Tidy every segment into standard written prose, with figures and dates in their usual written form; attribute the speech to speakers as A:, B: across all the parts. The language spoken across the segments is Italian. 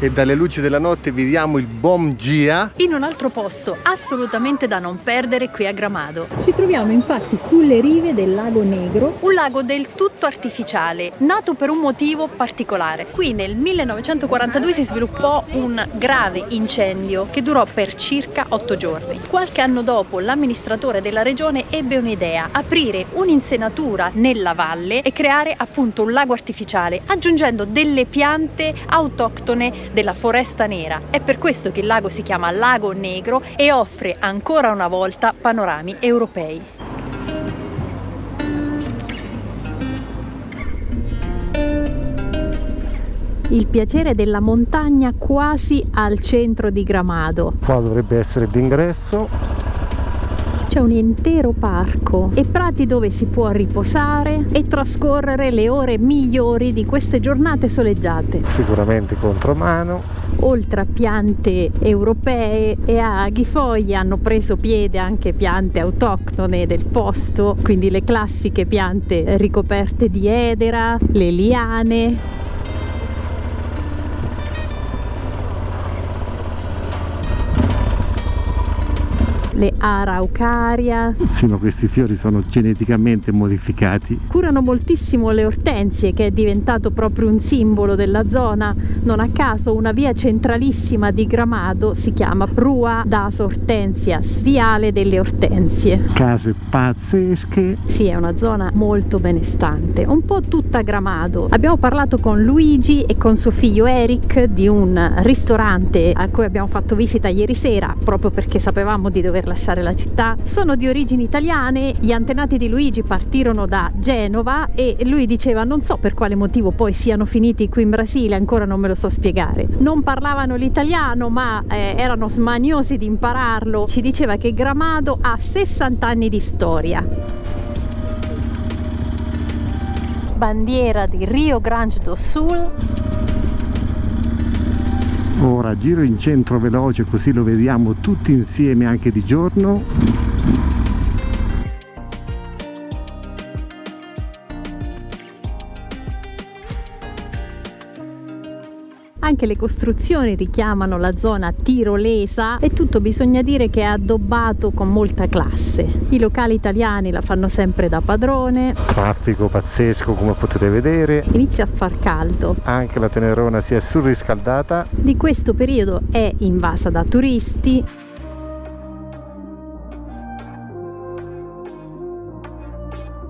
A: e dalle luci della notte vi diamo il buon Gia
B: in un altro posto assolutamente da non perdere qui a Gramado. Ci troviamo infatti sulle rive del Lago Negro, un lago del tutto artificiale, nato per un motivo particolare. Qui nel 1942 si sviluppò un grave incendio che durò per circa 8 giorni. Qualche anno dopo l'amministratore della regione ebbe un'idea: aprire un'insenatura nella valle e creare appunto un lago artificiale, aggiungendo delle piante autoctone della foresta nera. È per questo che il lago si chiama Lago Negro e offre ancora una volta panorami europei. Il piacere della montagna quasi al centro di Gramado.
A: Qua dovrebbe essere l'ingresso.
B: C'è un intero parco e prati dove si può riposare e trascorrere le ore migliori di queste giornate soleggiate.
A: Sicuramente contromano.
B: Oltre a piante europee e aghifoglie hanno preso piede anche piante autoctone del posto, quindi le classiche piante ricoperte di edera, le liane. Le araucaria.
A: Sì, ma questi fiori sono geneticamente modificati.
B: Curano moltissimo le ortensie, che è diventato proprio un simbolo della zona. Non a caso una via centralissima di Gramado si chiama Rua das Hortensias, viale delle ortensie.
A: Case pazzesche.
B: Sì, è una zona molto benestante, un po' tutta Gramado. Abbiamo parlato con Luigi e con suo figlio Eric di un ristorante a cui abbiamo fatto visita ieri sera, proprio perché sapevamo di dover lasciare la città. Sono di origini italiane, gli antenati di Luigi partirono da Genova e lui diceva: non so per quale motivo poi siano finiti qui in Brasile, ancora non me lo so spiegare. Non parlavano l'italiano, ma erano smaniosi di impararlo. Ci diceva che Gramado ha 60 anni di storia. Bandiera di Rio Grande do Sul.
A: Ora giro in centro veloce così lo vediamo tutti insieme anche di giorno.
B: Anche le costruzioni richiamano la zona tirolesa e tutto bisogna dire che è addobbato con molta classe. I locali italiani la fanno sempre da padrone.
A: Traffico pazzesco, come potete vedere.
B: Inizia a far caldo.
A: Anche la Tenerona si è surriscaldata.
B: Di questo periodo è invasa da turisti.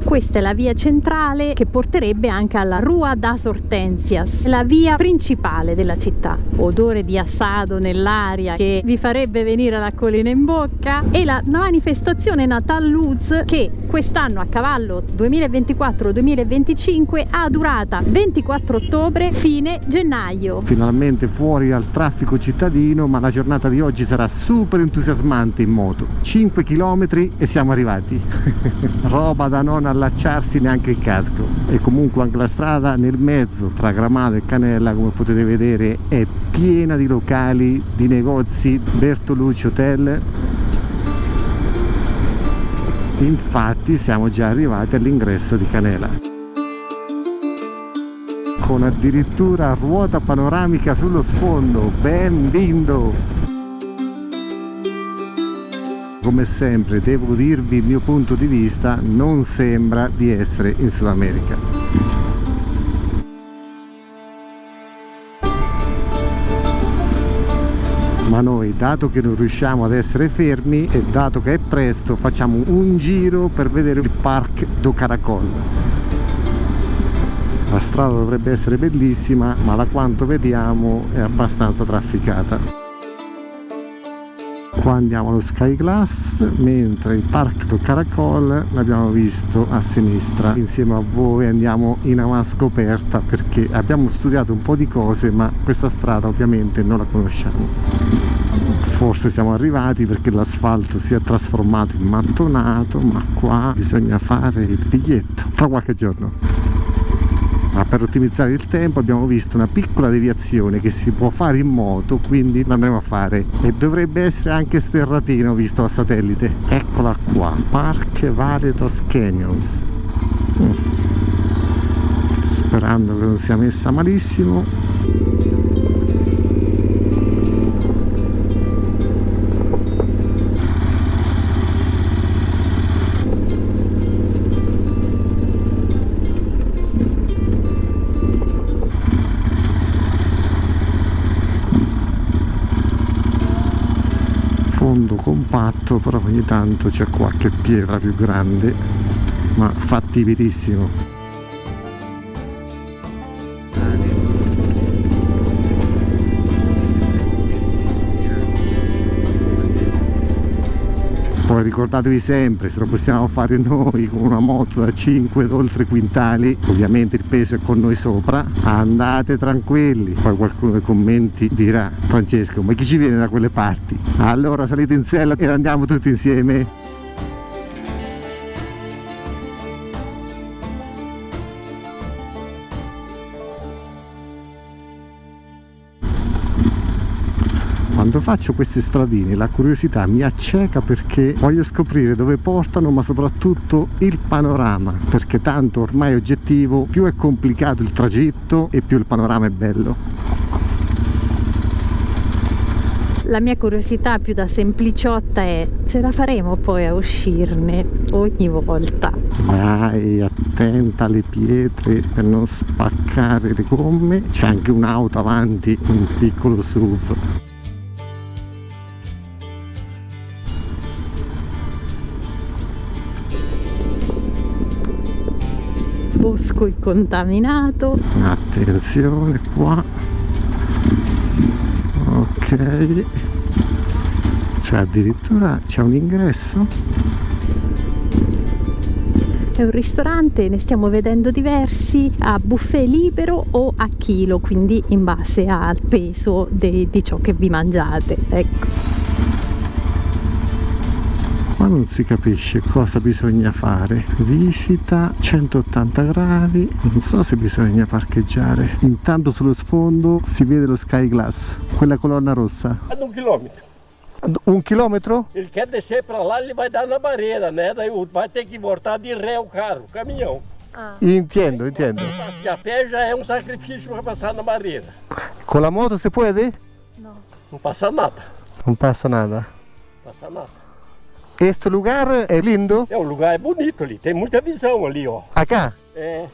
B: Questa è la via centrale che porterebbe anche alla Rua das Hortensias, la via principale della città. Odore di assado nell'aria che vi farebbe venire l'acquolina in bocca, e la manifestazione Natal Luz, che quest'anno a cavallo 2024-2025 ha durata 24 ottobre fine gennaio.
A: Finalmente fuori dal traffico cittadino, ma la giornata di oggi sarà super entusiasmante in moto. 5 km e siamo arrivati. Roba da non allacciarsi neanche il casco. E comunque anche la strada nel mezzo tra Gramado e Canella, come potete vedere, è piena di locali, di negozi. Bertolucci Hotel. Infatti siamo già arrivati all'ingresso di Canela, con addirittura ruota panoramica sullo sfondo. Ben lindo! Come sempre devo dirvi il mio punto di vista: non sembra di essere in Sud America. Ma noi, dato che non riusciamo ad essere fermi e dato che è presto, facciamo un giro per vedere il Parque do Caracol. La strada dovrebbe essere bellissima, ma da quanto vediamo è abbastanza trafficata. Qua andiamo allo Sky Glass, mentre il Parque do Caracol l'abbiamo visto a sinistra. Insieme a voi andiamo in avanscoperta perché abbiamo studiato un po' di cose, ma questa strada ovviamente non la conosciamo. Forse siamo arrivati perché l'asfalto si è trasformato in mattonato, ma qua bisogna fare il biglietto tra qualche giorno. Ma per ottimizzare il tempo abbiamo visto una piccola deviazione che si può fare in moto, quindi l'andremo a fare, e dovrebbe essere anche sterratina, ho visto a satellite. Eccola qua, Parque Vale dos Canyons. Sperando che non sia messa malissimo. sfondo compatto, però ogni tanto c'è qualche pietra più grande, ma fattibilissimo. Poi ricordatevi sempre, se lo possiamo fare noi con una moto da 5 oltre quintali, ovviamente il peso è con noi sopra, andate tranquilli. Poi qualcuno nei commenti dirà: Francesco, ma chi ci viene da quelle parti? Allora salite in sella e andiamo tutti insieme. Quando faccio queste stradine la curiosità mi acceca perché voglio scoprire dove portano, ma soprattutto il panorama, perché tanto ormai è oggettivo, più è complicato il tragitto e più il panorama è bello.
B: La mia curiosità più da sempliciotta è: ce la faremo poi a uscirne ogni volta?
A: Vai attenta alle pietre per non spaccare le gomme, c'è anche un'auto avanti, un piccolo SUV.
B: Bosco incontaminato.
A: Attenzione qua. Ok, cioè addirittura c'è un ingresso.
B: È un ristorante, ne stiamo vedendo diversi, a buffet libero o a chilo, quindi in base al peso di ciò che vi mangiate, ecco.
A: Qua non si capisce cosa bisogna fare. Visita 180 gradi, non so se bisogna parcheggiare. Intanto sullo sfondo si vede lo Sky Glass, quella colonna rossa.
C: Ad 1 chilometro.
A: 1 chilometro?
C: Ele quer descer para lá, ele vai dar na barreira, né? Daí vai ter que voltar de ré o carro, o caminhão.
A: Intendo.
C: E a pé já é um sacrifício para passar na barreira.
A: Con la moto si puede?
C: Não passa nada.
A: Non passa nada.
C: Não passa nada.
A: Este lugar è lindo?
C: O lugar é bonito ali, tem muita visão ali, ó.
A: Acá?
C: É,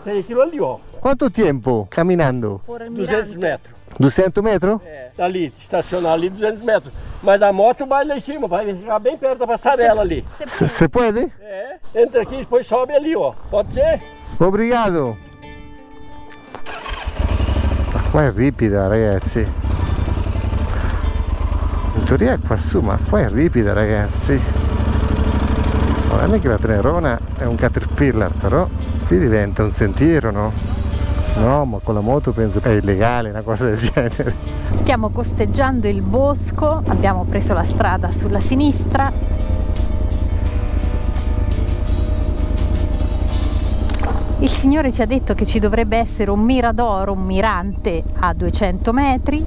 C: tem aquilo ali, ó.
A: Quanto tempo camminando?
C: 200 metros.
A: 200 metros?
C: É, dali, estacionar ali 200 metros. Mas a moto vai lá em cima, vai ficar bem perto da passarela ali.
A: Se puede?
C: É, entra aqui e depois sobe ali, ó. Pode ser?
A: Obrigado. Qua è ripida, ragazzi. In teoria è qua su, ma qua è ripida, ragazzi. Non è che la Tenerona è un Caterpillar, però qui diventa un sentiero, no? No, ma con la moto penso è illegale una cosa del genere.
B: Stiamo costeggiando il bosco, abbiamo preso la strada sulla sinistra. Il signore ci ha detto che ci dovrebbe essere un mirador, un mirante a 200 metri.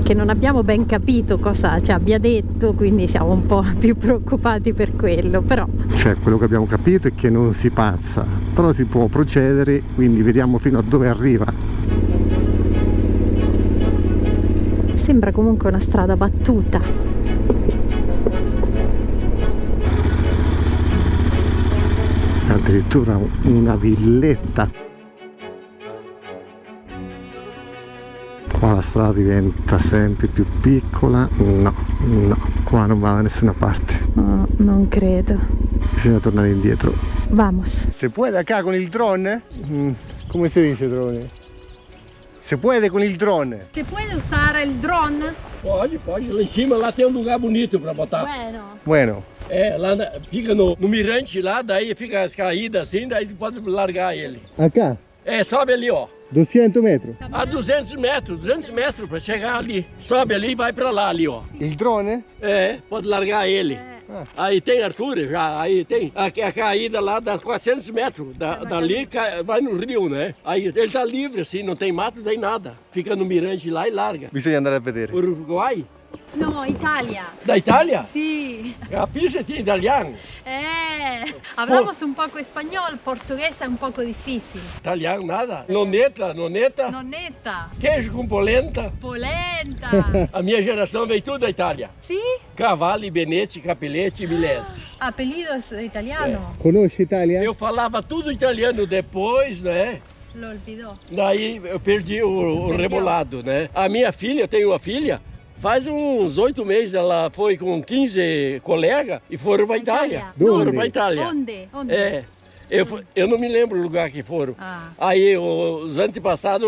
B: Che non abbiamo ben capito cosa ci abbia detto, quindi siamo un po' più preoccupati per quello, però
A: cioè quello che abbiamo capito è che non si pazza, però si può procedere, quindi vediamo fino a dove arriva.
B: sembra comunque una strada battuta.
A: Addirittura una villetta. Qua la strada diventa sempre più piccola. No, qua non va da nessuna parte.
B: No, non credo.
A: Bisogna tornare indietro.
B: Vamos.
A: Se puede acá con il drone? Come si dice drone? Se puede con il drone?
B: Se puede usare il drone?
C: Pode. Lá em cima lá tem um lugar bonito para botar.
A: Bueno.
C: É, lá fica no mirante lá, daí fica as caídas assim, daí você pode largar ele.
A: Acá?
C: É, sobe ali, ó.
A: 200 metros?
C: A 200 metros para chegar ali. Sobe ali e vai para lá ali, ó.
A: Il drone?
C: É, pode largar ele. Aí tem altura já, aí tem a caída lá das 400 metros, dali vai no rio, né? Aí ele tá livre assim, não tem mato, nem nada. Fica no mirante lá e larga.
A: Bisogna andare a vedere.
C: Uruguai?
B: No, Italia.
C: Da Itália?
B: Sí.
C: Capisci italiano?
B: Hablamos un poco español, portugués es un poco difícil.
C: Italiano nada. Noneta, noneta.
B: Nonetta,
C: Queijo com polenta.
B: polenta.
C: A minha geração veio tudo da Itália.
B: ¿Sí?
C: Cavalli, Benetti, Capelletti, Milesi.
B: Apellidos italiano.
A: Conosci Italia?
C: Eu falava tudo italiano depois, né?
B: Lo olvidó.
C: Daí eu perdi o
B: Perdeu.
C: rebolado, né? A minha filha, eu tenho uma filha, faz uns 8 meses ela foi com 15 colegas e foram para Itália.
A: Dove?
C: Foram para Itália.
B: ¿Dónde?
C: É. Eu não me lembro o lugar que foram.
B: Ah.
C: Aí os antepassados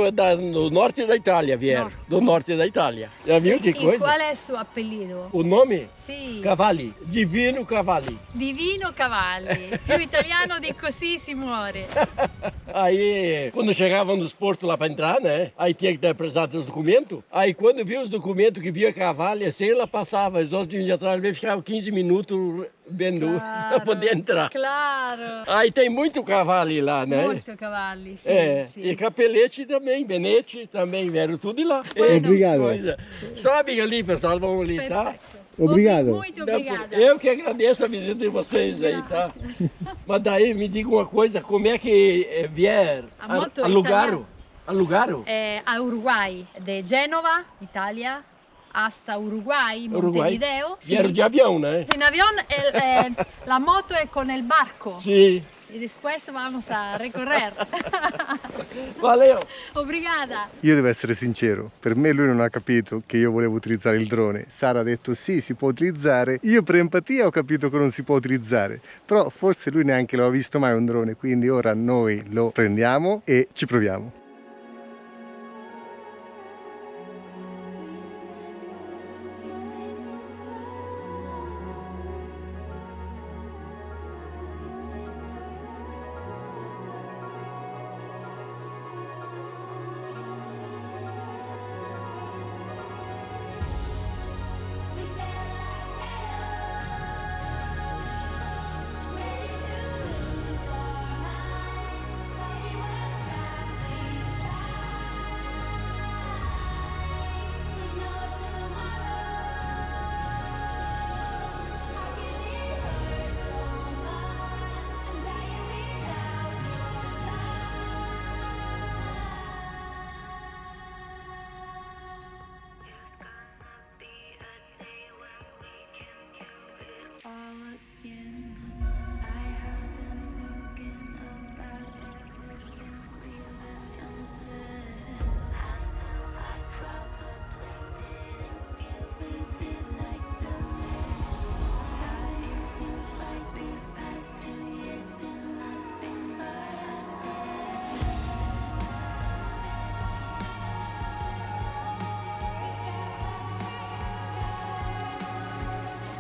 C: do norte da Itália vieram.
B: Norte.
C: Do norte da Itália. Já viu que
B: ¿Y
C: coisa?
B: cuál es su apellido?
C: O nome?
B: Sí.
C: Cavalli. Divino Cavalli.
B: Divino Cavalli. Più italiano di così si muore.
C: Aí, quando chegavam nos portos lá para entrar, né? Aí tinha que ter apresentado os documentos. Aí, quando viu os documentos que via Cavalli, assim ela passava. Os outros de atrás, às vezes, ficavam 15 minutos vendo para poder entrar.
B: Claro.
C: Aí tem muito Cavalli lá, né?
B: Molto cavalli, sì,
C: É,
B: sì.
C: e Capelletti também, Benetti também, vieram tudo de lá.
A: Obrigado.
C: Coisa. Sobem ali, pessoal, vamos ali, tá?
B: Perfetto.
A: Obrigado.
B: Muito obrigada.
C: Eu que agradeço a visita de vocês aí, tá? Mas daí me diga uma coisa, como é que vieram?
B: A moto
C: Alugaram?
B: italiana.
C: Alugaram?
B: A Uruguay, de Génova, Italia, hasta Uruguay,
C: Uruguai.
B: Montevideo. Sí.
C: Vieram de avião, né?
B: En avión, la moto es con el barco.
C: Sim.
B: Y después vamos a recorrer.
C: Valeu!
B: Obrigada.
A: Io devo essere sincero, per me lui non ha capito che io volevo utilizzare il drone. Sara ha detto sì, si può utilizzare. Io per empatia ho capito che non si può utilizzare, però forse lui neanche l'aveva visto mai un drone, quindi ora noi lo prendiamo e ci proviamo.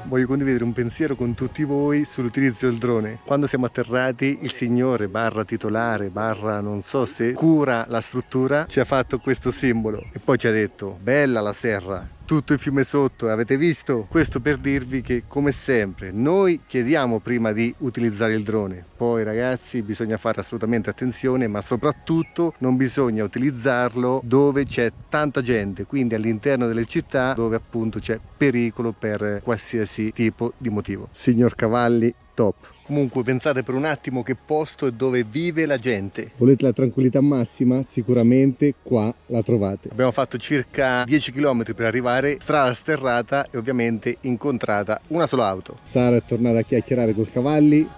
A: Voglio condividere un pensiero con tutti voi sull'utilizzo del drone. Quando siamo atterrati, il signore barra titolare barra non so se cura la struttura ci ha fatto questo simbolo e poi ci ha detto bella la serra, tutto il fiume sotto, avete visto? Questo per dirvi che come sempre noi chiediamo prima di utilizzare il drone, poi ragazzi bisogna fare assolutamente attenzione, ma soprattutto non bisogna utilizzarlo dove c'è tanta gente, quindi all'interno delle città dove appunto c'è pericolo per qualsiasi tipo di motivo. Signor Cavalli, top. Comunque pensate per un attimo che posto è dove vive la gente. Volete la tranquillità massima? Sicuramente qua la trovate. Abbiamo fatto circa 10 km per arrivare, strada sterrata e ovviamente incontrata una sola auto. Sara è tornata a chiacchierare col Cavalli.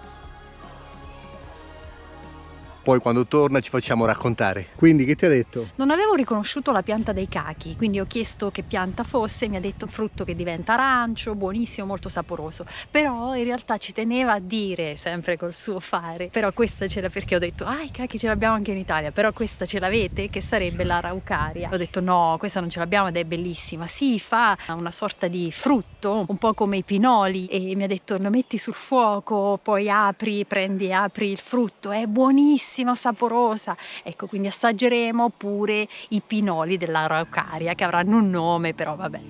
A: Poi quando torna ci facciamo raccontare. Quindi che ti ha detto?
B: Non avevo riconosciuto la pianta dei cachi, quindi ho chiesto che pianta fosse, mi ha detto frutto che diventa arancio, buonissimo, molto saporoso, però in realtà ci teneva a dire, sempre col suo fare, però questa ce l'ha, perché ho detto ah i cachi ce l'abbiamo anche in Italia, però questa ce l'avete, che sarebbe l'araucaria. Ho detto no, questa non ce l'abbiamo ed è bellissima, sì, fa una sorta di frutto un po' come i pinoli, e mi ha detto lo metti sul fuoco, poi apri il frutto, è buonissimo, saporosa. Ecco, quindi assaggeremo pure i pinoli dell'araucaria che avranno un nome, però vabbè.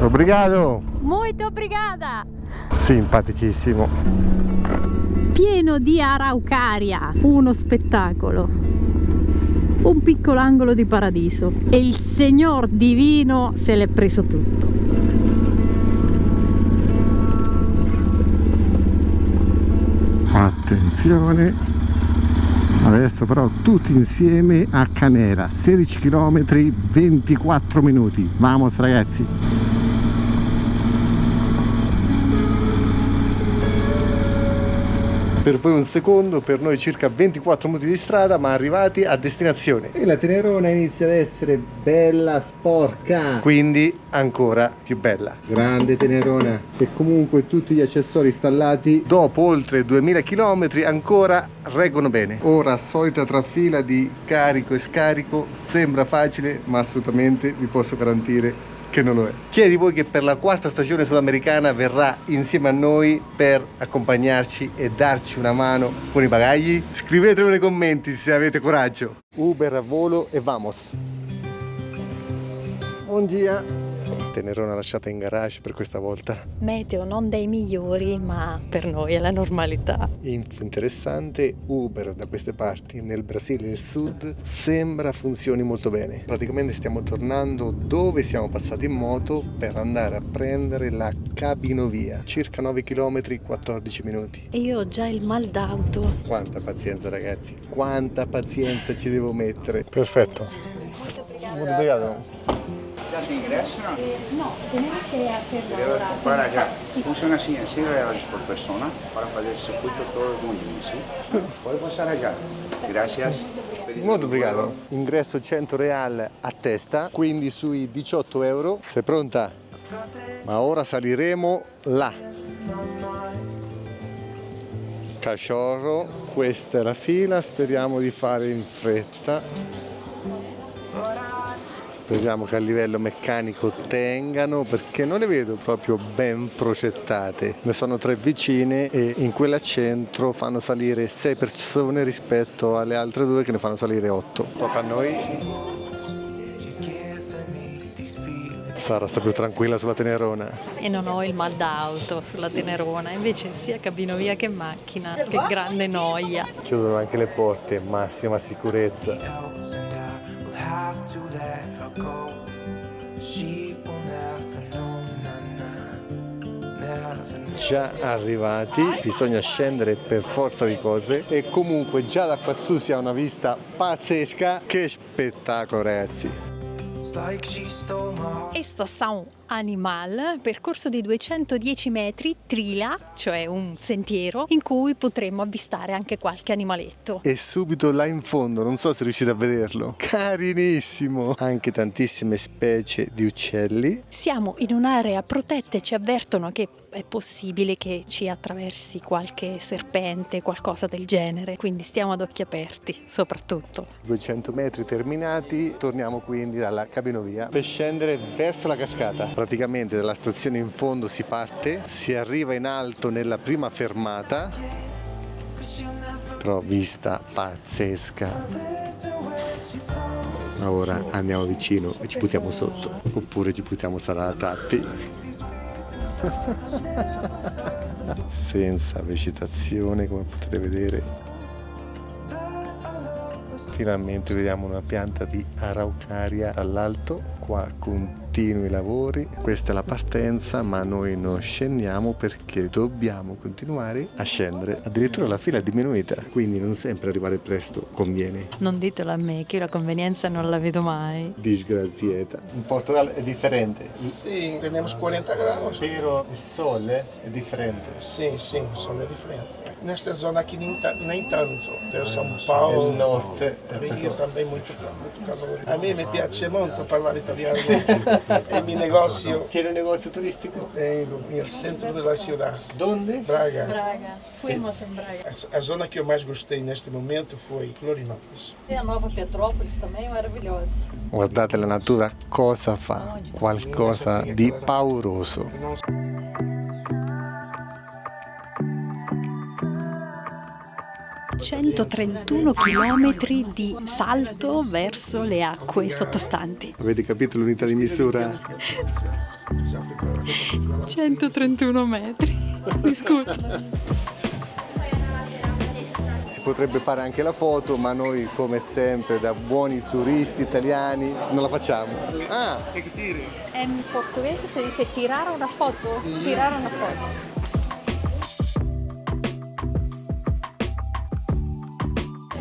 A: Obrigado!
B: Molto obrigada!
A: Simpaticissimo.
B: Pieno di araucaria, uno spettacolo. Un piccolo angolo di paradiso e il Signor Divino se l'è preso tutto.
A: Attenzione, adesso però tutti insieme a Canera, 16 km 24 minuti. Vamos ragazzi. Per voi un secondo, per noi circa 24 minuti di strada, ma arrivati a destinazione. E la Tenerona inizia ad essere bella sporca, quindi ancora più bella. Grande Tenerona. E comunque tutti gli accessori installati dopo oltre 2000 km ancora reggono bene. Ora solita trafila di carico e scarico, sembra facile ma assolutamente vi posso garantire che non lo è. Chi è di voi che per la quarta stagione sudamericana verrà insieme a noi per accompagnarci e darci una mano con i bagagli? Scrivetelo nei commenti se avete coraggio. Uber a volo e vamos. Buon dia. Tenerona lasciata in garage per questa volta.
B: Meteo non dei migliori, ma per noi è la normalità.
A: Info interessante, Uber da queste parti nel Brasile del Sud sembra funzioni molto bene. Praticamente stiamo tornando dove siamo passati in moto per andare a prendere la cabinovia, circa 9 km 14 minuti.
B: E io ho già il mal d'auto.
A: Quanta pazienza ragazzi, quanta pazienza ci devo mettere. Perfetto. Molto obrigado.
D: ¿Ya te ingreso?
B: No, tenemos que hacer
D: Debe comprar allá. Funciona así, en 6 reales por persona para hacer el circuito todo el mundo, ¿sí? Puede pasar allá. Gracias.
A: Molto obrigado. Ingresso 100 real a testa, quindi sui 18 euro. Sei pronta? Ma ora saliremo là. Cachorro, questa è la fila, speriamo di fare in fretta. Speriamo che a livello meccanico tengano, perché non le vedo proprio ben procettate. Ne sono 3 vicine e in quella centro fanno salire 6 persone rispetto alle altre 2 che ne fanno salire 8. Tocca a noi. Sara sta più tranquilla sulla Tenerona.
B: E non ho il mal d'auto sulla Tenerona, invece sia cabinovia che macchina, che grande noia.
A: Chiudono anche le porte, massima sicurezza. Già arrivati, bisogna scendere per forza di cose e comunque già da quassù si ha una vista pazzesca. Che spettacolo ragazzi!
B: Esto São Animal, percorso di 210 metri, trila, cioè un sentiero, in cui potremmo avvistare anche qualche animaletto.
A: E subito là in fondo, non so se riuscite a vederlo, carinissimo! Anche tantissime specie di uccelli.
B: Siamo in un'area protetta e ci avvertono che è possibile che ci attraversi qualche serpente, qualcosa del genere, quindi stiamo ad occhi aperti, soprattutto.
A: 200 metri terminati, torniamo quindi dalla cabinovia per scendere verso la cascata. Praticamente dalla stazione in fondo si parte, si arriva in alto nella prima fermata, però vista pazzesca. Ora andiamo vicino e ci buttiamo sotto, oppure ci buttiamo sala tappi. Senza vegetazione, come potete vedere. Finalmente vediamo una pianta di araucaria dall'alto. Qua continui i lavori, questa è la partenza, ma noi non scendiamo perché dobbiamo continuare a scendere. Addirittura la fila è diminuita, quindi non sempre arrivare presto conviene.
B: Non ditelo a me, che io la convenienza non la vedo mai.
A: Disgraziata. In Portogallo è differente.
E: Sim, temos 40 graus.
A: Però il sole è differente.
E: Sim, sim, o sol é diferente. Nesta zona aqui nem tanto. Per São Paulo,
A: Il nord.
E: Rio também muito calore. A me piace molto parlare italiano. E mi negozio
A: Tiene un negozio turistico?
E: nel centro della città.
A: Dove?
E: Braga.
B: Braga, fuimos em Braga.
E: A zona que eu mais gostei neste momento foi Florianópolis.
F: E a Nova Petrópolis também maravilhosa.
A: Guardate la natura cosa fa, qualcosa di pauroso.
E: Não
B: 131 km di salto verso le acque sottostanti.
A: Avete capito l'unità di misura?
B: 131 metri. Mi scuso.
A: si potrebbe fare anche la foto, ma noi come sempre da buoni turisti italiani non la facciamo.
B: En portoghese si dice tirare una foto. Tirare una foto.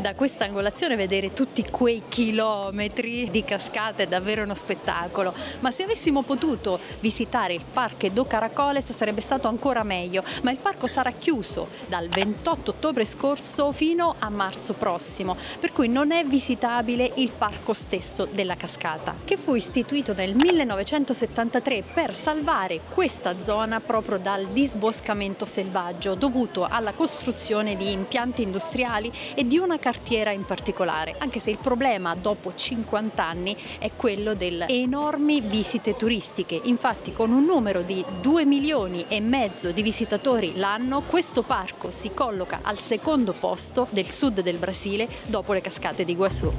B: Da questa angolazione vedere tutti quei chilometri di cascate è davvero uno spettacolo, ma se avessimo potuto visitare il Parque do Caracoles sarebbe stato ancora meglio, ma il parco sarà chiuso dal 28 ottobre scorso fino a marzo prossimo, per cui non è visitabile il parco stesso della cascata, che fu istituito nel 1973 per salvare questa zona proprio dal disboscamento selvaggio dovuto alla costruzione di impianti industriali e di una cartiera in particolare, anche se il problema dopo 50 anni è quello delle enormi visite turistiche. Infatti, con un numero di 2,5 milioni di visitatori l'anno, questo parco si colloca al secondo posto del sud del Brasile dopo le cascate di Iguazú.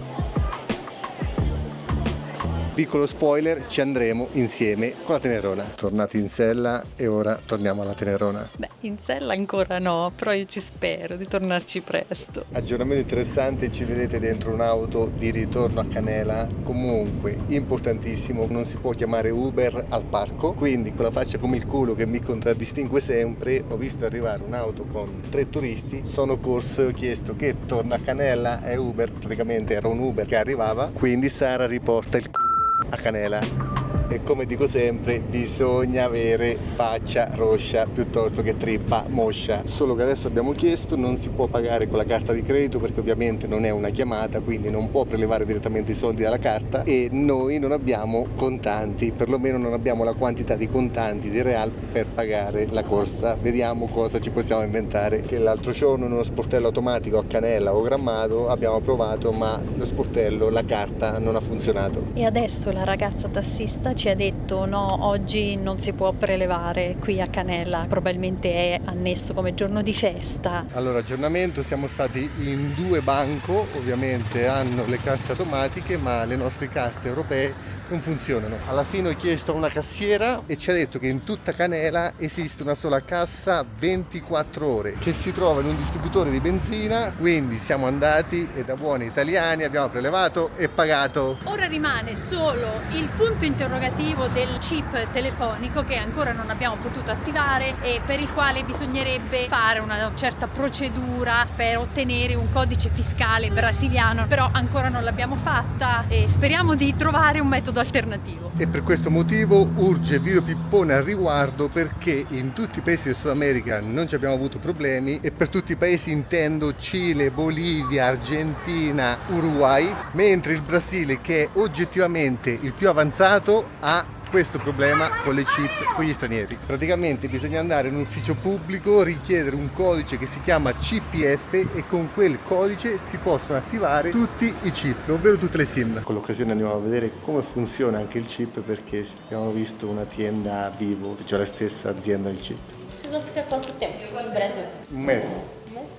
A: Piccolo spoiler, ci andremo insieme con la Tenerona. Tornati in sella e ora torniamo alla Tenerona.
B: Beh, in sella ancora no, però io ci spero di tornarci presto.
A: Aggiornamento interessante, ci vedete dentro un'auto di ritorno a Canela. Comunque, importantissimo, non si può chiamare Uber al parco, quindi con la faccia come il culo che mi contraddistingue sempre, ho visto arrivare un'auto con 3 turisti, sono corso e ho chiesto che torna a Canela, è Uber, praticamente era un Uber che arrivava, quindi Sara riporta il culo a Canela. E come dico sempre, bisogna avere faccia roscia piuttosto che trippa moscia. Solo che adesso abbiamo chiesto, non si può pagare con la carta di credito perché ovviamente non è una chiamata, quindi non può prelevare direttamente i soldi dalla carta e noi non abbiamo contanti, perlomeno non abbiamo la quantità di contanti di real per pagare la corsa. Vediamo cosa ci possiamo inventare. Che l'altro giorno in uno sportello automatico a Canela o Grammado abbiamo provato, ma lo sportello, la carta non ha funzionato.
B: E adesso la ragazza tassista ci ha detto no, oggi non si può prelevare qui a Canela, probabilmente è annesso come giorno di festa.
A: Allora, aggiornamento, siamo stati in 2 banco, ovviamente hanno le casse automatiche ma le nostre carte europee non funzionano. Alla fine ho chiesto a una cassiera e ci ha detto che in tutta Canela esiste una sola cassa 24 ore che si trova in un distributore di benzina, quindi siamo andati e da buoni italiani abbiamo prelevato e pagato.
B: Ora rimane solo il punto interrogativo del chip telefonico che ancora non abbiamo potuto attivare e per il quale bisognerebbe fare una certa procedura per ottenere un codice fiscale brasiliano, però ancora non l'abbiamo fatta e speriamo di trovare un metodo alternativo.
A: E per questo motivo urge video pippone al riguardo, perché in tutti i paesi del Sud America non ci abbiamo avuto problemi e per tutti i paesi intendo Cile, Bolivia, Argentina, Uruguay, mentre il Brasile, che è oggettivamente il più avanzato, ha questo problema con le chip con gli stranieri. Praticamente bisogna andare in un ufficio pubblico, richiedere un codice che si chiama CPF e con quel codice si possono attivare tutti i chip, ovvero tutte le SIM. Con l'occasione andiamo a vedere come funziona anche il chip, perché abbiamo visto una tienda Vivo, cioè la stessa azienda del chip.
G: Vocês vão ficar quanto tempo no Brasil?
A: Un mês.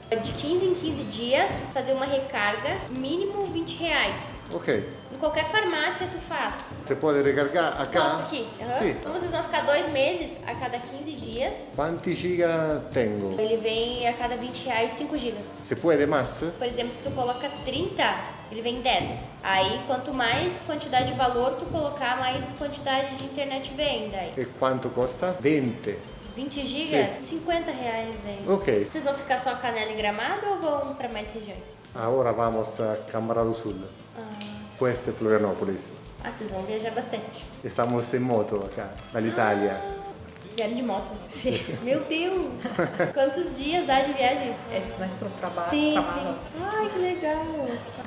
G: De 15 em 15 dias, fazer uma recarga, mínimo R$20.
A: Ok.
G: Em qualquer farmácia tu faz.
A: Você pode recargar acá?
G: Posso aqui? Aham.
A: Sim.
G: Então vocês vão ficar 2 meses a cada 15 dias.
A: Quanti giga tengo?
G: Ele vem a cada R$20, 5 gigas.
A: Se puede más?
G: Por exemplo, se tu coloca 30, ele vem 10. Aí quanto mais quantidade de valor tu colocar, mais quantidade de internet vem daí.
A: E quanto costa? 20.
G: 20 gigas? R$50 daí.
A: Ok.
G: Vocês vão ficar só a Canela e Gramado ou vão para mais regiões?
A: Ora vamos a Câmara do Sul. Può essere Florianópolis.
G: Ah, vocês vão viajar bastante.
A: Estamos in moto acá, dall'Italia.
G: Vieram de moto. Sim. Meu Deus! Quantos dias dá de viagem?
B: É nuestro trabalho.
G: Sim, sim. Ai, que legal!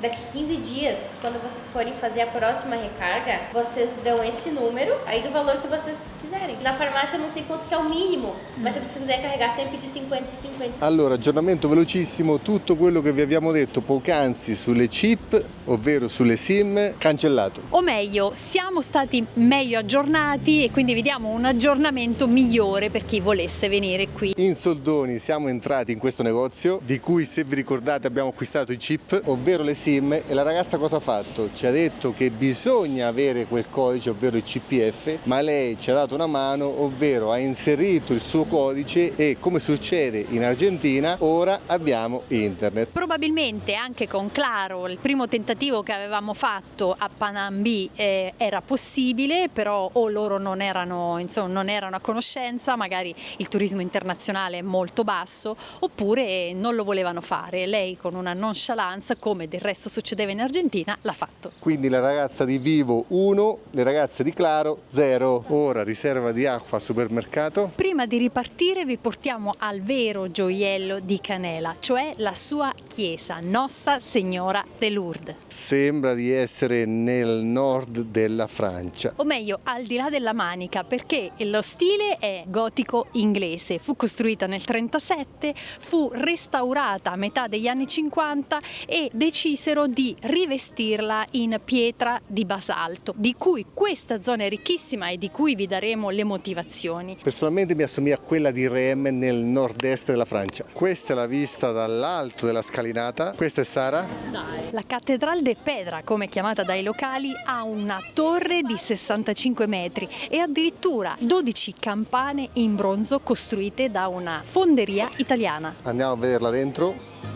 G: Daqui 15 dias, quando vocês forem fazer a próxima recarga, vocês dão esse número, aí do valor que vocês quiserem. Na farmácia eu não sei quanto que é o mínimo, mas se você quiser carregar sempre de 50 e 50.
A: Allora, aggiornamento velocissimo, tutto quello che vi abbiamo detto poc'anzi sulle chip, ovvero sulle SIM, cancellato.
B: O meglio, siamo stati meglio aggiornati e quindi vi diamo un aggiornamento migliore per chi volesse venire qui.
A: In soldoni siamo entrati in questo negozio di cui, se vi ricordate, abbiamo acquistato i chip, ovvero le SIM, e la ragazza cosa ha fatto? Ci ha detto che bisogna avere quel codice, ovvero il CPF, ma lei ci ha dato una mano, ovvero ha inserito il suo codice e, come succede in Argentina, ora abbiamo internet.
B: Probabilmente anche con Claro il primo tentativo che avevamo fatto a Panambi era possibile, però o loro non erano a conoscenza, magari il turismo internazionale è molto basso, oppure non lo volevano fare. Lei, con una nonchalance, come del resto succedeva in Argentina, l'ha fatto.
A: Quindi la ragazza di Vivo 1, le ragazze di Claro 0. Ora riserva di acqua al supermercato.
B: Prima di ripartire vi portiamo al vero gioiello di Canela, cioè la sua chiesa, Nostra Signora de Lourdes.
A: Sembra di essere nel nord della Francia.
B: O meglio, al di là della Manica, perché lo stile è gotico inglese. Fu costruita nel 1937, fu restaurata a metà degli anni 50 e decisero di rivestirla in pietra di basalto, di cui questa zona è ricchissima e di cui vi daremo le motivazioni.
A: Personalmente mi assomiglia a quella di Reims nel nord-est della Francia. Questa è la vista dall'alto della scalinata. Questa è Sara.
B: La Cattedrale de Pedra, come è chiamata dai locali, ha una torre di 65 metri e addirittura 12 campane in bronzo costruite da una fonderia italiana.
A: Andiamo a vederla dentro.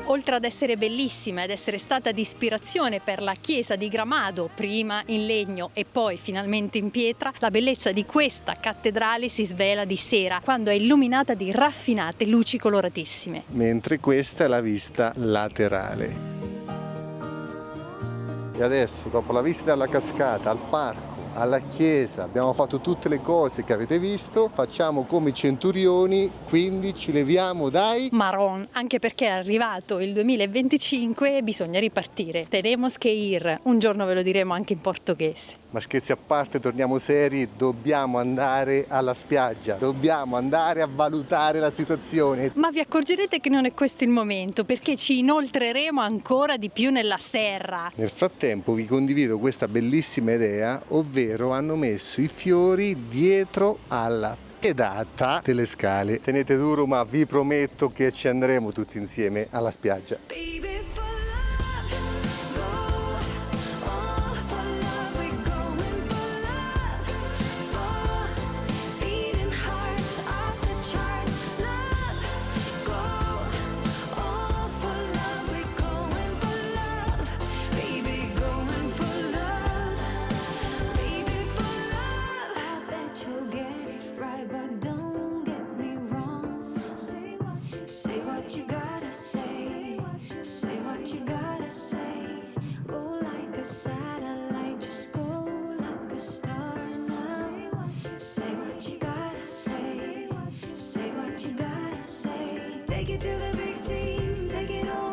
B: Oltre ad essere bellissima ed essere stata di ispirazione per la chiesa di Gramado, prima in legno e poi finalmente in pietra, la bellezza di questa cattedrale si svela di sera, quando è illuminata di raffinate luci coloratissime.
A: Mentre questa è la vista laterale. E adesso, dopo la visita alla cascata, al parco, alla chiesa, abbiamo fatto tutte le cose che avete visto, facciamo come i centurioni, quindi ci leviamo dai
B: Marron, anche perché è arrivato il 2025 e bisogna ripartire. Tenemos que ir, un giorno ve lo diremo anche in portoghese.
A: Ma scherzi a parte, torniamo seri, dobbiamo andare alla spiaggia, dobbiamo andare a valutare la situazione.
B: Ma vi accorgerete che non è questo il momento, perché ci inoltreremo ancora di più nella serra.
A: Nel frattempo vi condivido questa bellissima idea, ovvero hanno messo i fiori dietro alla pedata delle scale. Tenete duro, ma vi prometto che ci andremo tutti insieme alla spiaggia.
H: Take it to the big scene, take it all.